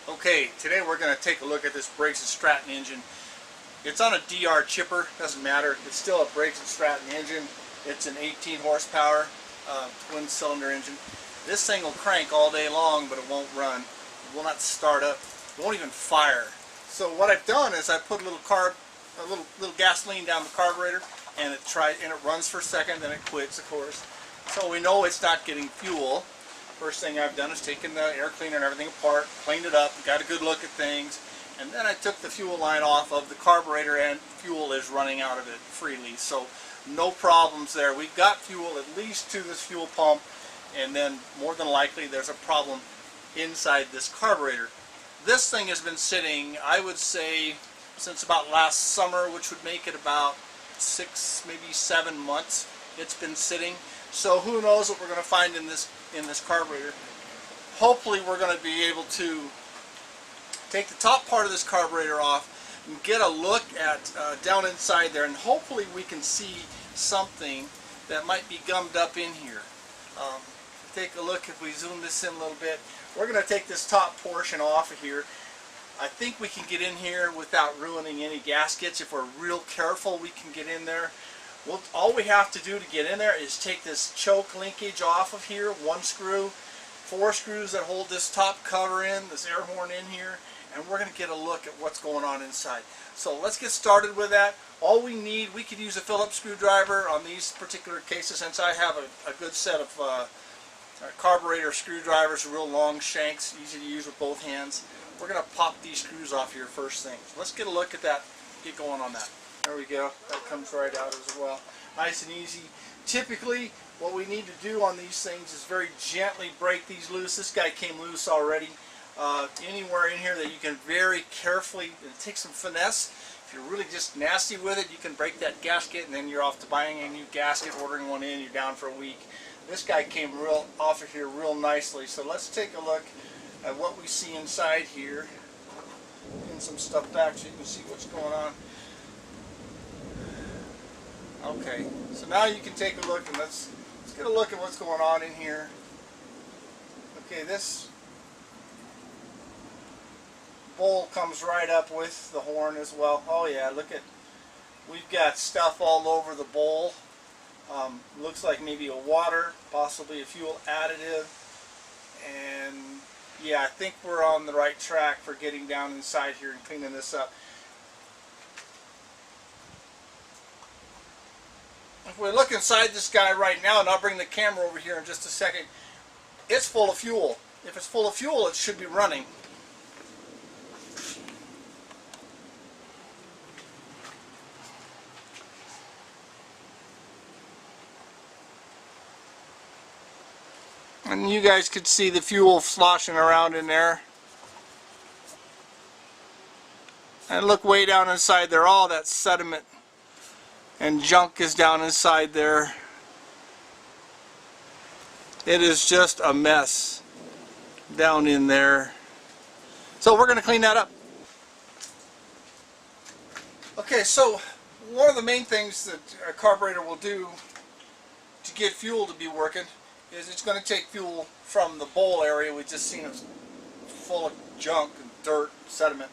Okay, today we're going to take a look at this Briggs and Stratton engine. It's on a DR chipper, doesn't matter. It's still a Briggs and Stratton engine. It's an 18 horsepower twin cylinder engine. This thing will crank all day long, but it won't run. It will not start up. It won't even fire. So what I've done is I put a little gasoline down the carburetor, and it runs for a second, then it quits, of course. So we know it's not getting fuel. First thing I've done is taken the air cleaner and everything apart, cleaned it up, got a good look at things, and then I took the fuel line off of the carburetor, and fuel is running out of it freely. So no problems there. We've got fuel at least to this fuel pump, and then more than likely there's a problem inside this carburetor. This thing has been sitting, I would say, since about last summer, which would make it about 6, maybe 7 months it's been sitting. So who knows what we're going to find in this carburetor. Hopefully we're going to be able to take the top part of this carburetor off and get a look at down inside there, and hopefully we can see something that might be gummed up in here. Take a look. If we zoom this in a little bit, we're going to take this top portion off of here. I think we can get in here without ruining any gaskets. If we're real careful, we can get in there. All we have to do to get in there is take this choke linkage off of here, 1 screw, 4 screws that hold this top cover in, this air horn in here, and we're going to get a look at what's going on inside. So let's get started with that. All we need, we could use a Phillips screwdriver on these particular cases, since I have a good set of carburetor screwdrivers, real long shanks, easy to use with both hands. We're going to pop these screws off here first thing. So let's get a look at that, get going on that. There we go. That comes right out as well. Nice and easy. Typically, what we need to do on these things is very gently break these loose. This guy came loose already. Anywhere in here that you can very carefully, it takes some finesse. If you're really just nasty with it, you can break that gasket, and then you're off to buying a new gasket, ordering one in, you're down for a week. This guy came off of here real nicely. So let's take a look at what we see inside here. Getting some stuff back so you can see what's going on. Okay, so now you can take a look, and let's get a look at what's going on in here. Okay, this bowl comes right up with the horn as well. Oh yeah, look at, we've got stuff all over the bowl. Looks like maybe a water, possibly a fuel additive, and yeah, I think we're on the right track for getting down inside here and cleaning this up. If we look inside this guy right now, and I'll bring the camera over here in just a second, it's full of fuel. If it's full of fuel, it should be running. And you guys could see the fuel sloshing around in there. And look way down inside there, all that sediment and junk is down inside there. It is just a mess down in there. So we're going to clean that up. Okay, so one of the main things that a carburetor will do to get fuel to be working is it's going to take fuel from the bowl area. We just seen it full of junk and dirt, sediment,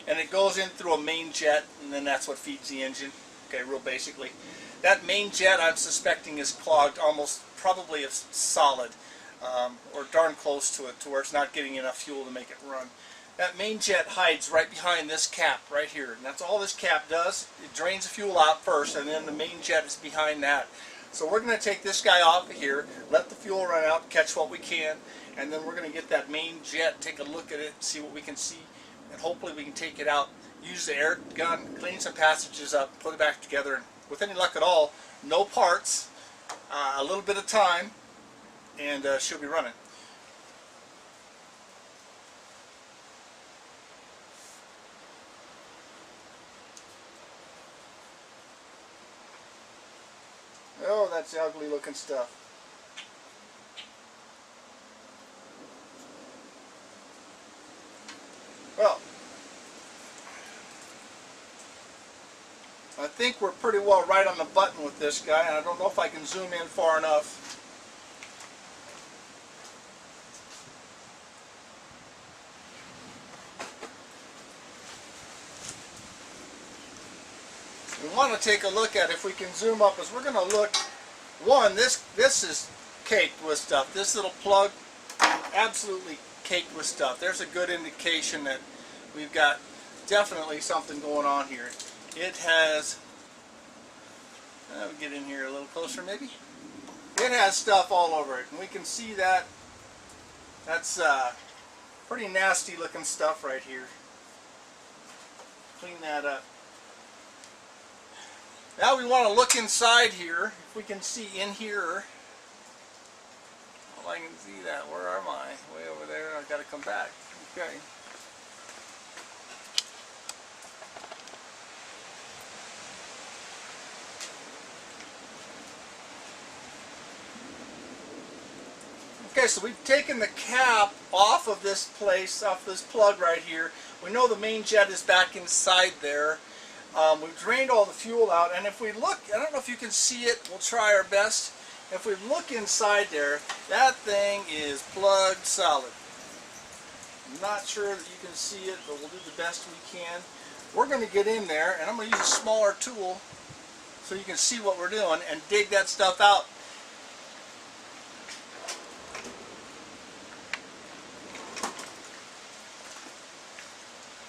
and it goes in through a main jet, and then that's what feeds the engine. Okay, real basically. That main jet, I'm suspecting, is clogged, almost probably is solid, or darn close to it, to where it's not getting enough fuel to make it run. That main jet hides right behind this cap right here, and that's all this cap does. It drains the fuel out first, and then the main jet is behind that. So we're going to take this guy off of here, let the fuel run out, catch what we can, and then we're going to get that main jet, take a look at it, see what we can see, and hopefully we can take it out. Use the air gun, clean some passages up, put it back together, and with any luck at all, no parts, a little bit of time, and she'll be running. Oh, that's ugly looking stuff. Well, I think we're pretty well right on the button with this guy, and I don't know if I can zoom in far enough. we want to take a look at, if we can zoom up, is we're going to look, one, this is caked with stuff. This little plug, absolutely caked with stuff. There's a good indication that we've got definitely something going on here. It has, we'll get in here a little closer maybe. It has stuff all over it, and we can see that. That's pretty nasty looking stuff right here. Clean that up. Now we want to look inside here, if we can see in here. Well, I can see that. Where am I? Way over there. I've got to come back. Okay. Okay, so we've taken the cap off of this place, off this plug right here. We know the main jet is back inside there. We've drained all the fuel out, and if we look, I don't know if you can see it, we'll try our best. If we look inside there, that thing is plugged solid. I'm not sure that you can see it, but we'll do the best we can. We're going to get in there, and I'm going to use a smaller tool so you can see what we're doing and dig that stuff out.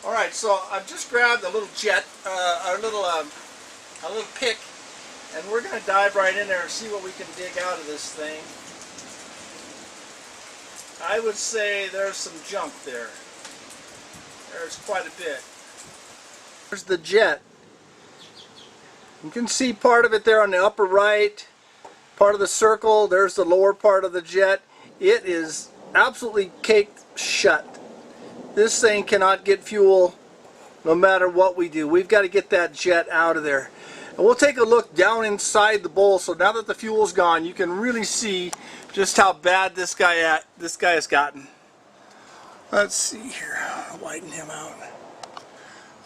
Alright, so I've just grabbed a little jet, a little pick, and we're going to dive right in there and see what we can dig out of this thing. I would say there's some junk there. There's quite a bit. There's the jet. You can see part of it there on the upper right, part of the circle. There's the lower part of the jet. It is absolutely caked shut. This thing cannot get fuel no matter what we do. We've got to get that jet out of there. And we'll take a look down inside the bowl. So now that the fuel's gone, you can really see just how bad this guy has gotten. Let's see here. I'll widen him out.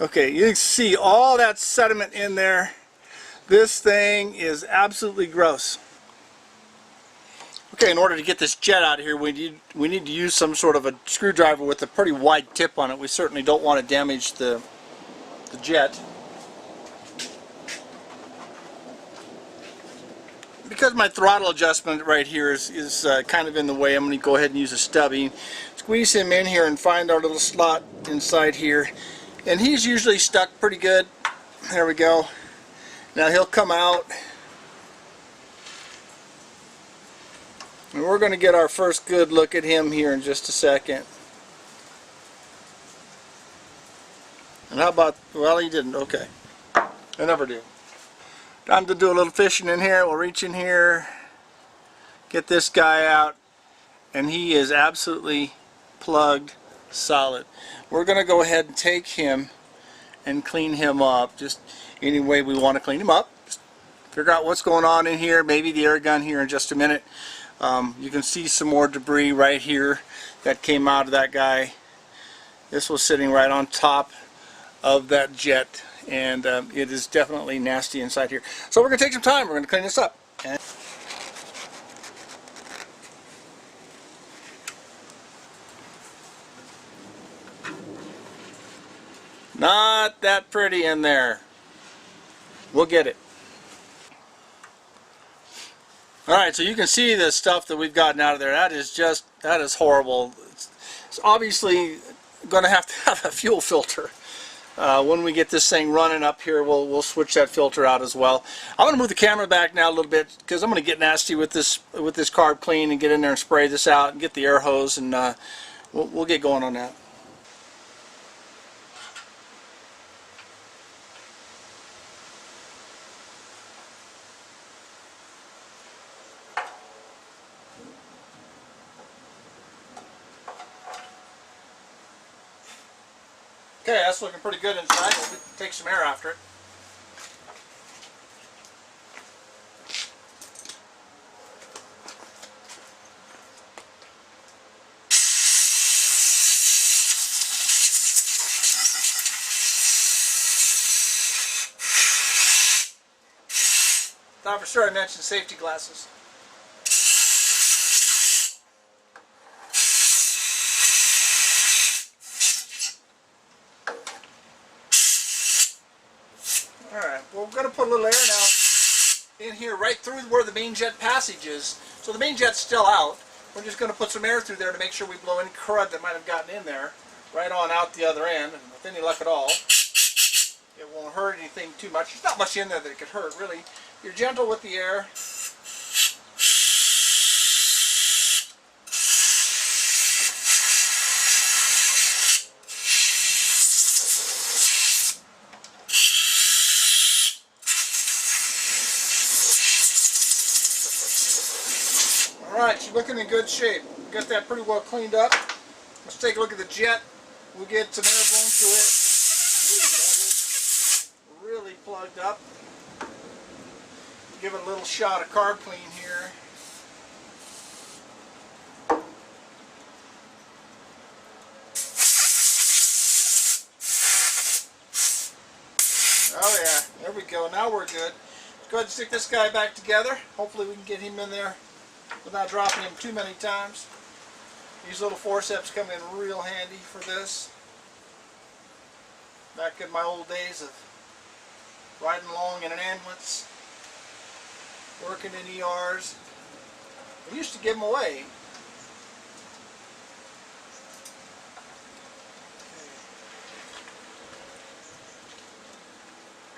Okay, you can see all that sediment in there. This thing is absolutely gross. Okay, in order to get this jet out of here, we need to use some sort of a screwdriver with a pretty wide tip on it. We certainly don't want to damage the jet. Because my throttle adjustment right here is kind of in the way, I'm going to go ahead and use a stubby. Squeeze him in here and find our little slot inside here. And he's usually stuck pretty good. There we go. Now he'll come out. And we're going to get our first good look at him here in just a second. And how about, well, he didn't, okay. I never do. Time to do a little fishing in here. We'll reach in here, get this guy out, and he is absolutely plugged solid. We're going to go ahead and take him and clean him up, just any way we want to clean him up. Just figure out what's going on in here, maybe the air gun here in just a minute. You can see some more debris right here that came out of that guy. This was sitting right on top of that jet, and it is definitely nasty inside here. So we're going to take some time. We're going to clean this up. And not that pretty in there. We'll get it. Alright, so you can see the stuff that we've gotten out of there. That is horrible. It's obviously going to have a fuel filter. When we get this thing running up here, we'll switch that filter out as well. I'm going to move the camera back now a little bit because I'm going to get nasty with this carb clean and get in there and spray this out and get the air hose, and we'll get going on that. Okay, that's looking pretty good inside. We'll take some air after it. Thought for sure I mentioned safety glasses. Alright, well, we're going to put a little air now in here right through where the main jet passage is. So the main jet's still out. We're just going to put some air through there to make sure we blow any crud that might have gotten in there right on out the other end. And with any luck at all, it won't hurt anything too much. There's not much in there that it could hurt, really. You're gentle with the air. Alright, she's looking in good shape. Got that pretty well cleaned up. Let's take a look at the jet. We'll get some air blown through it. That is really plugged up. Give it a little shot of carb clean here. Oh yeah, there we go. Now we're good. Let's go ahead and stick this guy back together. Hopefully we can get him in there without dropping him too many times. These little forceps come in real handy for this. Back in my old days of riding along in an ambulance, working in ERs, I used to give them away.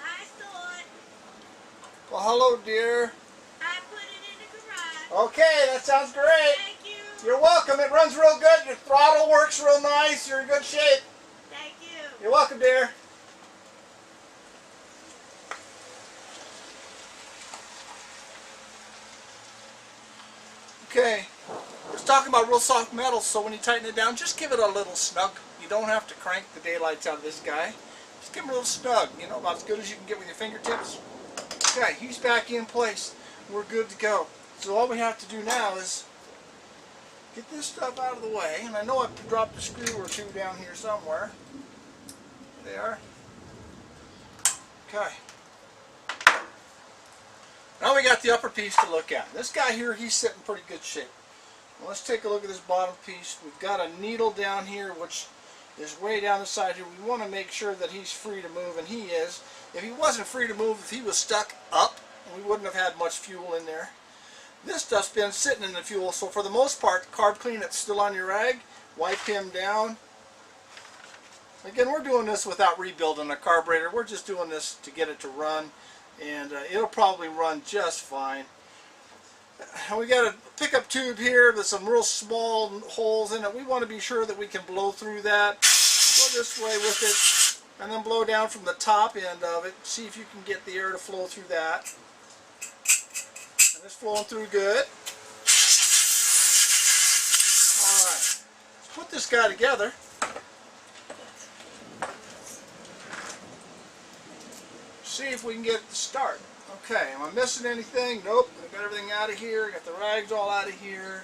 I saw it. Well, hello, dear. I put it in the garage. Okay, that sounds great. Thank you. You're welcome. It runs real good. Your throttle works real nice. You're in good shape. Thank you. You're welcome, dear. Okay, we're talking about real soft metal, so when you tighten it down, just give it a little snug. You don't have to crank the daylights out of this guy. Just give him a little snug, you know, about as good as you can get with your fingertips. Okay, he's back in place. We're good to go. So all we have to do now is get this stuff out of the way. And I know I've dropped a screw or two down here somewhere. There. Okay. Now we got the upper piece to look at. This guy here, he's sitting in pretty good shape. Well, let's take a look at this bottom piece. We've got a needle down here, which is way down the side here. We want to make sure that he's free to move, and he is. If he wasn't free to move, if he was stuck up, we wouldn't have had much fuel in there. This stuff's been sitting in the fuel, so for the most part, carb clean it's still on your rag. Wipe him down. Again, we're doing this without rebuilding a carburetor. We're just doing this to get it to run, and it'll probably run just fine. We got a pickup tube here with some real small holes in it. We want to be sure that we can blow through that. Go this way with it, and then blow down from the top end of it. See if you can get the air to flow through that. And it's flowing through good. Alright, let's put this guy together. See if we can get it to start. Okay, am I missing anything? Nope, I got everything out of here. Got the rags all out of here.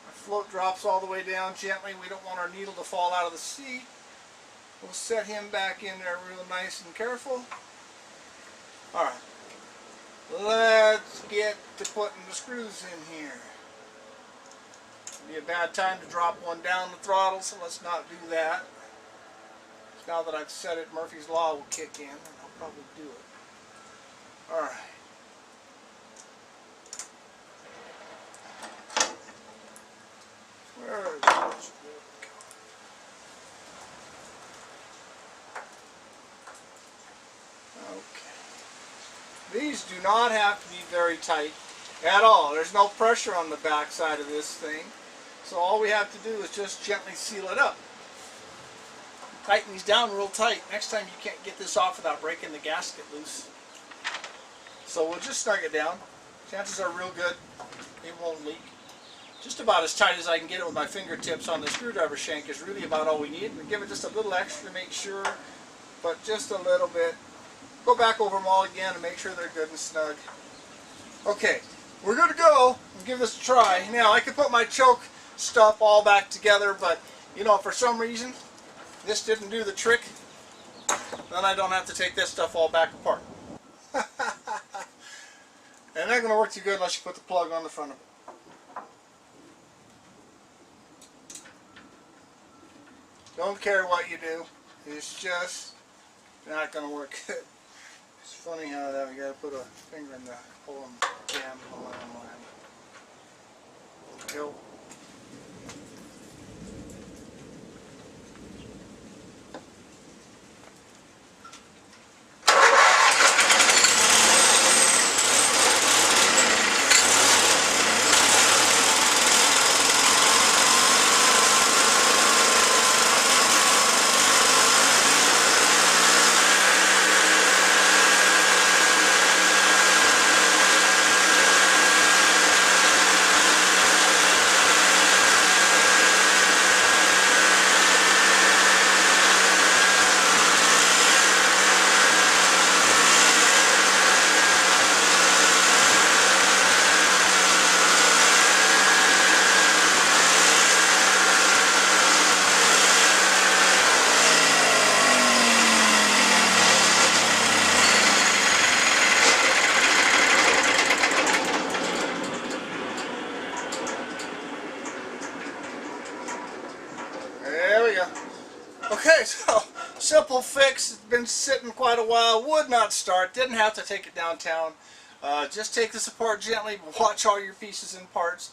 Our float drops all the way down gently. We don't want our needle to fall out of the seat. We'll set him back in there real nice and careful. Alright, let's get to putting the screws in here. It'll be a bad time to drop one down the throttle, so let's not do that. Now that I've said it, Murphy's Law will kick in, and I'll probably do it. Alright. Where is this? Okay. These do not have to be very tight at all. There's no pressure on the back side of this thing. So all we have to do is just gently seal it up. Tighten these down real tight. Next time you can't get this off without breaking the gasket loose. So we'll just snug it down. Chances are real good. It won't leak. Just about as tight as I can get it with my fingertips on the screwdriver shank is really about all we need. We give it just a little extra to make sure, but just a little bit. Go back over them all again and make sure they're good and snug. Okay, we're good to go. We'll give this a try. Now I could put my choke stuff all back together, but you know, for some reason this didn't do the trick, then I don't have to take this stuff all back apart. And not going to work too good unless you put the plug on the front of it. Don't care what you do. It's just not going to work good. It's funny how that we got to put a finger in the hole and jam the landline. Go. There we go. Okay, so simple fix. It's been sitting quite a while. Would not start. Didn't have to take it downtown. Just take this apart gently. Watch all your pieces and parts.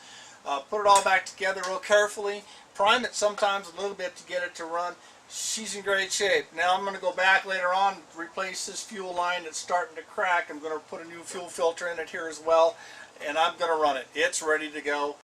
Put it all back together real carefully. Prime it sometimes a little bit to get it to run. She's in great shape. Now I'm going to go back later on, replace this fuel line that's starting to crack. I'm going to put a new fuel filter in it here as well, and I'm going to run it. It's ready to go.